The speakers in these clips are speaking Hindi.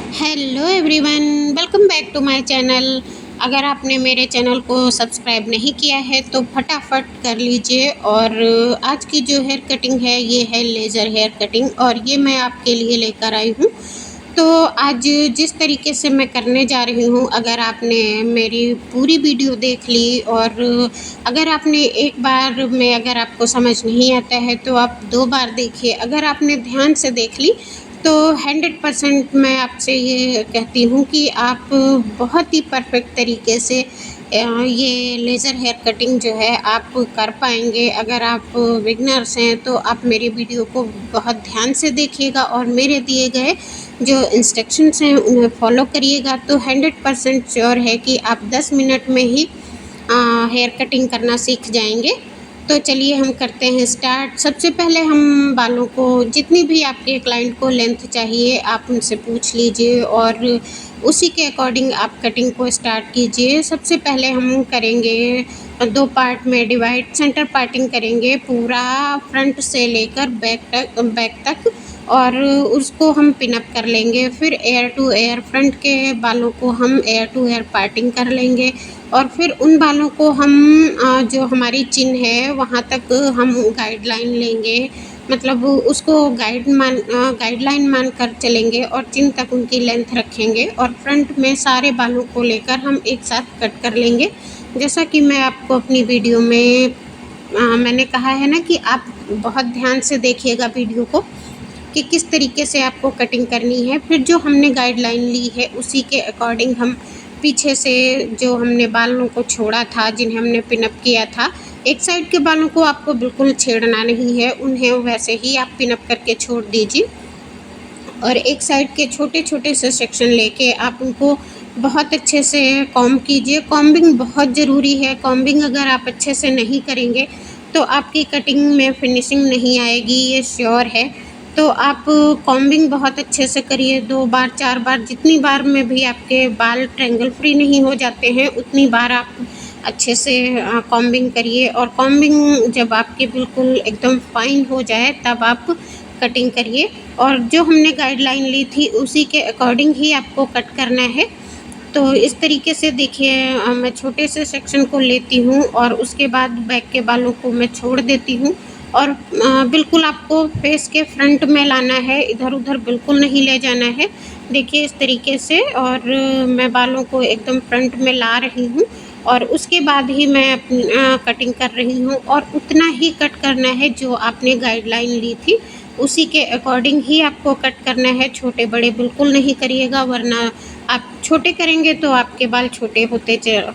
Hello everyone, welcome back to my channel. अगर आपने मेरे चैनल को सब्सक्राइब नहीं किया है तो फटाफट कर लीजिए। और आज की जो हेयर कटिंग है ये है लेज़र हेयर कटिंग और ये मैं आपके लिए लेकर आई हूँ। तो आज जिस तरीके से मैं करने जा रही हूँ, अगर आपने मेरी पूरी वीडियो देख ली और अगर आपने एक बार में अगर आपको समझ नहीं आता है तो आप 2 बार देखिए। अगर आपने ध्यान से देख ली तो 100% मैं आपसे ये कहती हूँ कि आप बहुत ही परफेक्ट तरीके से ये लेज़र हेयर कटिंग जो है आप कर पाएंगे। अगर आप बिगनर्स हैं तो आप मेरी वीडियो को बहुत ध्यान से देखिएगा और मेरे दिए गए जो इंस्ट्रक्शंस हैं उन्हें फॉलो करिएगा तो 100% श्योर है कि आप 10 मिनट में ही हेयर कटिंग करना सीख जाएंगे। तो चलिए हम करते हैं स्टार्ट। सबसे पहले हम बालों को, जितनी भी आपके क्लाइंट को लेंथ चाहिए आप उनसे पूछ लीजिए और उसी के अकॉर्डिंग आप कटिंग को स्टार्ट कीजिए। सबसे पहले हम करेंगे 2 पार्ट में डिवाइड, सेंटर पार्टिंग करेंगे पूरा फ्रंट से लेकर बैक तक और उसको हम पिन अप कर लेंगे। फिर एयर टू एयर फ्रंट के बालों को हम एयर टू एयर पार्टिंग कर लेंगे और फिर उन बालों को हम जो हमारी चिन है वहाँ तक हम गाइडलाइन लेंगे, मतलब उसको गाइडलाइन मान कर चलेंगे और चिन तक उनकी लेंथ रखेंगे और फ्रंट में सारे बालों को लेकर हम एक साथ कट कर लेंगे। जैसा कि मैं आपको अपनी वीडियो में मैंने कहा है ना कि आप बहुत ध्यान से देखिएगा वीडियो को कि किस तरीके से आपको कटिंग करनी है। फिर जो हमने गाइडलाइन ली है उसी के अकॉर्डिंग हम पीछे से जो हमने बालों को छोड़ा था, जिन्हें हमने पिनअप किया था, एक साइड के बालों को आपको बिल्कुल छेड़ना नहीं है, उन्हें वैसे ही आप पिनअप करके छोड़ दीजिए और एक साइड के छोटे छोटे से सेक्शन लेके आप उनको बहुत अच्छे से कॉम्ब कीजिए। कॉम्बिंग बहुत ज़रूरी है। कॉम्बिंग अगर आप अच्छे से नहीं करेंगे तो आपकी कटिंग में फिनिशिंग नहीं आएगी, ये श्योर है। तो आप कॉम्बिंग बहुत अच्छे से करिए, 2 बार 4 बार, जितनी बार में भी आपके बाल ट्रैंगल फ्री नहीं हो जाते हैं उतनी बार आप अच्छे से कॉम्बिंग करिए। और कॉम्बिंग जब आपकी बिल्कुल एकदम फाइन हो जाए तब आप कटिंग करिए और जो हमने गाइडलाइन ली थी उसी के अकॉर्डिंग ही आपको कट करना है। तो इस तरीके से देखिए मैं छोटे से सेक्शन को लेती हूँ और उसके बाद बैक के बालों को मैं छोड़ देती हूँ और बिल्कुल आपको फेस के फ्रंट में लाना है, इधर उधर बिल्कुल नहीं ले जाना है। देखिए इस तरीके से और मैं बालों को एकदम फ्रंट में ला रही हूँ और उसके बाद ही मैं अपनी कटिंग कर रही हूँ और उतना ही कट करना है जो आपने गाइडलाइन ली थी उसी के अकॉर्डिंग ही आपको कट करना है। छोटे बड़े बिल्कुल नहीं करिएगा, वरना आप छोटे करेंगे तो आपके बाल छोटे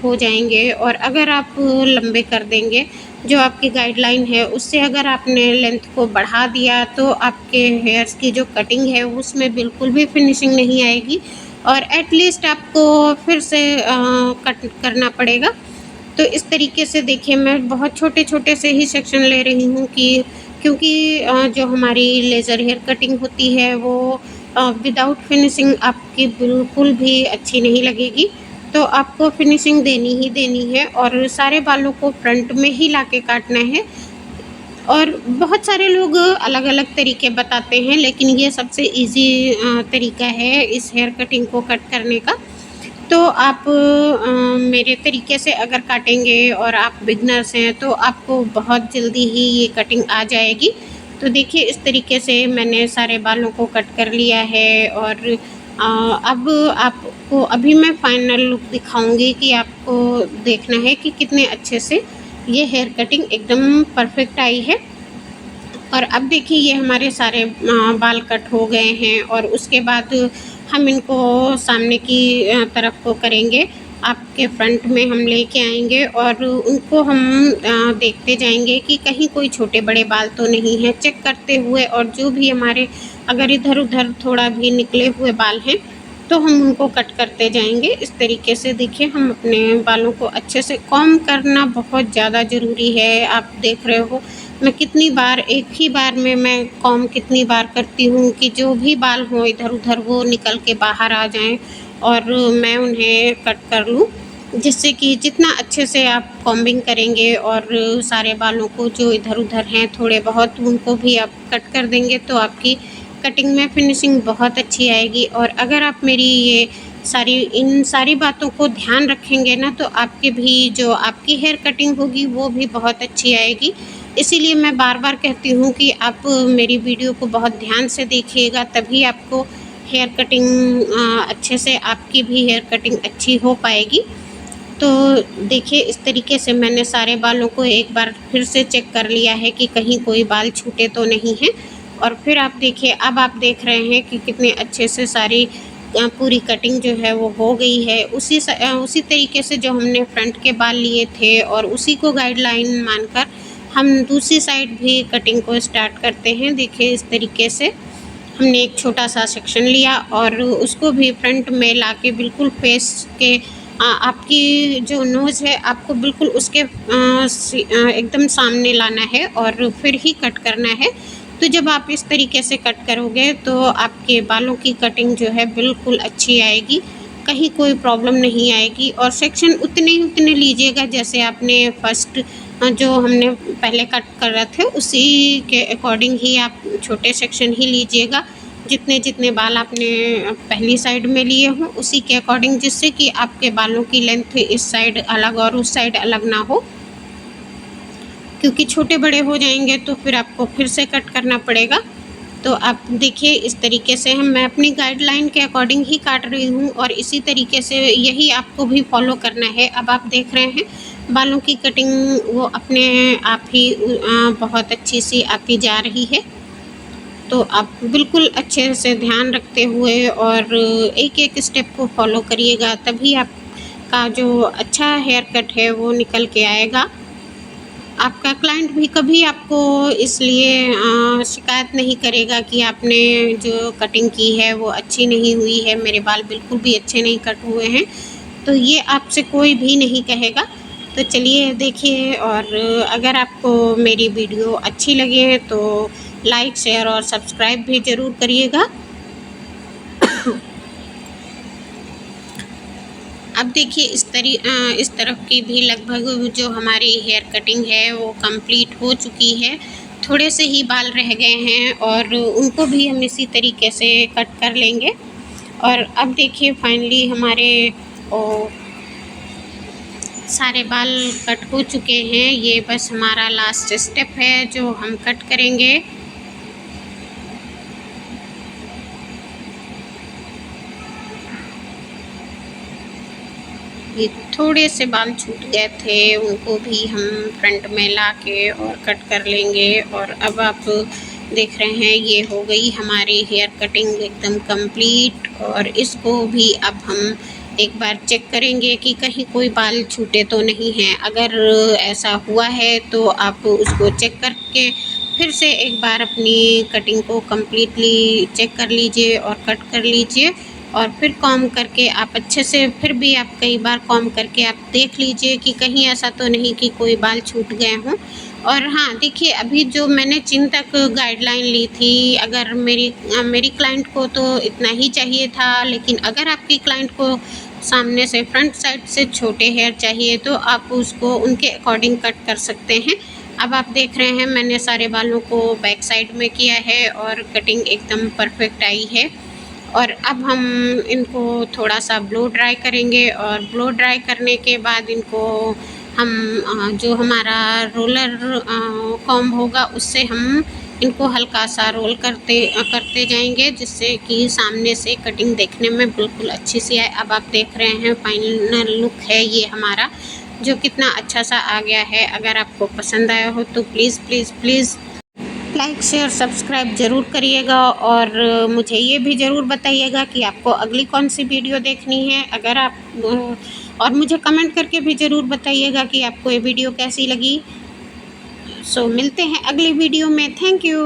हो जाएंगे और अगर आप लंबे कर देंगे जो आपकी गाइडलाइन है उससे अगर आपने लेंथ को बढ़ा दिया तो आपके हेयर्स की जो कटिंग है उसमें बिल्कुल भी फिनिशिंग नहीं आएगी और एटलीस्ट आपको फिर से कट करना पड़ेगा। तो इस तरीके से देखिए मैं बहुत छोटे छोटे से ही सेक्शन ले रही हूँ कि क्योंकि जो हमारी लेज़र हेयर कटिंग होती है वो विदाउट फिनिशिंग आपकी बिल्कुल भी अच्छी नहीं लगेगी। तो आपको फिनिशिंग देनी ही देनी है और सारे बालों को फ्रंट में ही लाके काटना है। और बहुत सारे लोग अलग अलग तरीके बताते हैं लेकिन ये सबसे इजी तरीका है इस हेयर कटिंग को कट करने का। तो आप मेरे तरीके से अगर काटेंगे और आप बिगनर्स हैं तो आपको बहुत जल्दी ही ये कटिंग आ जाएगी। तो देखिए इस तरीके से मैंने सारे बालों को कट कर लिया है और अब आपको अभी मैं फाइनल लुक दिखाऊंगी कि आपको देखना है कि कितने अच्छे से ये हेयर कटिंग एकदम परफेक्ट आई है। और अब देखिए ये हमारे सारे बाल कट हो गए हैं और उसके बाद हम इनको सामने की तरफ को करेंगे, आपके फ्रंट में हम लेके आएंगे और उनको हम देखते जाएंगे कि कहीं कोई छोटे बड़े बाल तो नहीं है, चेक करते हुए। और जो भी हमारे अगर इधर उधर थोड़ा भी निकले हुए बाल हैं तो हम उनको कट करते जाएंगे। इस तरीके से देखिए हम अपने बालों को अच्छे से कॉम्ब करना बहुत ज़्यादा ज़रूरी है। आप देख रहे हो मैं कितनी बार, एक ही बार में मैं कॉम्ब कितनी बार करती हूँ कि जो भी बाल हों इधर उधर वो निकल के बाहर आ जाएं और मैं उन्हें कट कर लूँ, जिससे कि जितना अच्छे से आप कॉम्बिंग करेंगे और सारे बालों को जो इधर उधर हैं थोड़े बहुत उनको भी आप कट कर देंगे तो आपकी कटिंग में फिनिशिंग बहुत अच्छी आएगी। और अगर आप मेरी ये इन सारी बातों को ध्यान रखेंगे ना, तो आपके भी जो आपकी हेयर कटिंग होगी वो भी बहुत अच्छी आएगी। इसीलिए मैं बार बार कहती हूँ कि आप मेरी वीडियो को बहुत ध्यान से देखिएगा, तभी आपको हेयर कटिंग अच्छे से आपकी भी हेयर कटिंग अच्छी हो पाएगी। तो देखिए, इस तरीके से मैंने सारे बालों को एक बार फिर से चेक कर लिया है कि कहीं कोई बाल छूटे तो नहीं हैं। और फिर आप देखिए, अब आप देख रहे हैं कि कितने अच्छे से सारी पूरी कटिंग जो है वो हो गई है। उसी तरीके से जो हमने फ्रंट के बाल लिए थे और उसी को गाइडलाइन मानकर हम दूसरी साइड भी कटिंग को स्टार्ट करते हैं। देखिए, इस तरीके से हमने एक छोटा सा सेक्शन लिया और उसको भी फ्रंट में लाके बिल्कुल फेस के आपकी जो नोज़ है आपको बिल्कुल उसके एकदम सामने लाना है और फिर ही कट करना है। तो जब आप इस तरीके से कट करोगे तो आपके बालों की कटिंग जो है बिल्कुल अच्छी आएगी, कहीं कोई प्रॉब्लम नहीं आएगी। और सेक्शन उतने लीजिएगा जैसे आपने फर्स्ट जो हमने पहले कट कर रहे थे उसी के अकॉर्डिंग ही आप छोटे सेक्शन ही लीजिएगा, जितने बाल आपने पहली साइड में लिए हों उसी के अकॉर्डिंग, जिससे कि आपके बालों की लेंथ इस साइड अलग और उस साइड अलग ना हो, क्योंकि छोटे बड़े हो जाएंगे तो फिर आपको फिर से कट करना पड़ेगा। तो आप देखिए, इस तरीके से मैं अपनी गाइडलाइन के अकॉर्डिंग ही काट रही हूँ और इसी तरीके से यही आपको भी फॉलो करना है। अब आप देख रहे हैं बालों की कटिंग वो अपने आप ही बहुत अच्छी सी आती जा रही है। तो आप बिल्कुल अच्छे से ध्यान रखते हुए और एक स्टेप को फॉलो करिएगा, तभी आपका जो अच्छा हेयर कट है वो निकल के आएगा। आपका क्लाइंट भी कभी आपको इसलिए शिकायत नहीं करेगा कि आपने जो कटिंग की है वो अच्छी नहीं हुई है, मेरे बाल बिल्कुल भी अच्छे नहीं कट हुए हैं, तो ये आपसे कोई भी नहीं कहेगा। तो चलिए देखिए, और अगर आपको मेरी वीडियो अच्छी लगे तो लाइक, शेयर और सब्सक्राइब भी ज़रूर करिएगा। अब देखिए, इस तरफ की भी लगभग जो हमारी हेयर कटिंग है वो कंप्लीट हो चुकी है। थोड़े से ही बाल रह गए हैं और उनको भी हम इसी तरीके से कट कर लेंगे। और अब देखिए, फाइनली हमारे सारे बाल कट हो चुके हैं। ये बस हमारा लास्ट स्टेप है जो हम कट करेंगे। ये थोड़े से बाल छूट गए थे, उनको भी हम फ्रंट में लाके और कट कर लेंगे। और अब आप देख रहे हैं ये हो गई हमारी हेयर कटिंग एकदम कंप्लीट। और इसको भी अब हम एक बार चेक करेंगे कि कहीं कोई बाल छूटे तो नहीं हैं। अगर ऐसा हुआ है तो आप उसको चेक करके फिर से एक बार अपनी कटिंग को कम्प्लीटली चेक कर लीजिए और कट कर लीजिए। और फिर कॉम्ब करके आप अच्छे से, फिर भी आप कई बार कॉम्ब करके आप देख लीजिए कि कहीं ऐसा तो नहीं कि कोई बाल छूट गए हों। और हाँ, देखिए, अभी जो मैंने चिन तक गाइडलाइन ली थी, अगर मेरी क्लाइंट को तो इतना ही चाहिए था, लेकिन अगर आपकी क्लाइंट को सामने से फ्रंट साइड से छोटे हेयर चाहिए तो आप उसको उनके अकॉर्डिंग कट कर सकते हैं। अब आप देख रहे हैं मैंने सारे बालों को बैक साइड में किया है और कटिंग एकदम परफेक्ट आई है। और अब हम इनको थोड़ा सा ब्लो ड्राई करेंगे और ब्लो ड्राई करने के बाद इनको हम जो हमारा रोलर कॉम्ब होगा उससे हम इनको हल्का सा रोल करते जाएंगे, जिससे कि सामने से कटिंग देखने में बिल्कुल अच्छी सी आए। अब आप देख रहे हैं फाइनल लुक है ये हमारा, जो कितना अच्छा सा आ गया है। अगर आपको पसंद आया हो तो please please please like, share, subscribe ज़रूर करिएगा। और मुझे ये भी ज़रूर बताइएगा कि आपको अगली कौन सी वीडियो देखनी है। अगर आप और मुझे कमेंट करके भी ज़रूर बताइएगा कि आपको ये वीडियो कैसी लगी। सो मिलते हैं अगली वीडियो में। Thank you.